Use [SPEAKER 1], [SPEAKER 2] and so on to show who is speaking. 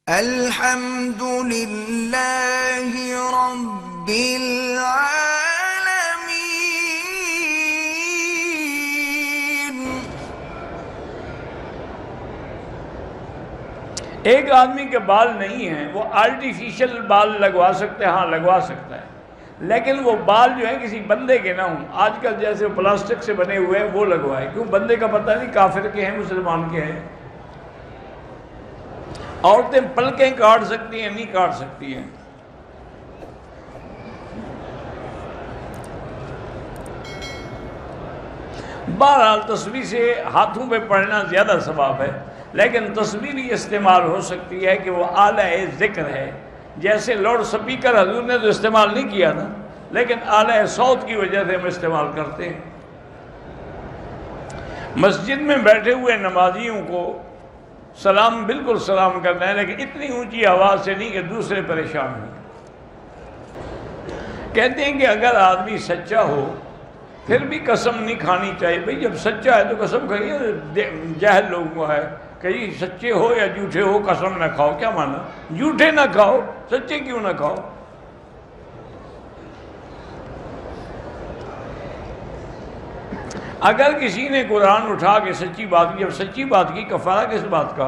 [SPEAKER 1] الحمد للہ رب العالمین۔
[SPEAKER 2] ایک آدمی کے بال نہیں ہیں، وہ آرٹیفیشل بال لگوا سکتے ہیں، ہاں لگوا سکتا ہے، لیکن وہ بال جو ہیں کسی بندے کے نہ ہوں، آج کل جیسے پلاسٹک سے بنے ہوئے ہیں وہ لگوائے، کیوں؟ بندے کا پتہ نہیں کافر کے ہیں مسلمان کے ہیں۔ عورتیں پلکیں کاٹ سکتی ہیں، نہیں کاٹ سکتی ہیں۔ بہرحال تسبیح سے ہاتھوں پہ پڑھنا زیادہ ثواب ہے، لیکن تسبیح بھی استعمال ہو سکتی ہے کہ وہ آلہ ذکر ہے، جیسے لاؤڈ سپیکر حضور نے تو استعمال نہیں کیا نا، لیکن آلہ صوت کی وجہ سے ہم استعمال کرتے ہیں۔ مسجد میں بیٹھے ہوئے نمازیوں کو سلام بالکل سلام کرنا ہے، لیکن اتنی اونچی آواز سے نہیں کہ دوسرے پریشان ہوں۔ کہتے ہیں کہ اگر آدمی سچا ہو پھر بھی قسم نہیں کھانی چاہیے۔ بھئی جب سچا ہے تو قسم کھائیے، جاہل لوگوں کو ہے کہ یہ سچے ہو یا جھوٹے ہو قسم نہ کھاؤ، کیا مانا؟ جھوٹے نہ کھاؤ، سچے کیوں نہ کھاؤ؟ اگر کسی نے قرآن اٹھا کے سچی بات کی، جب سچی بات کی کفارہ کس بات کا؟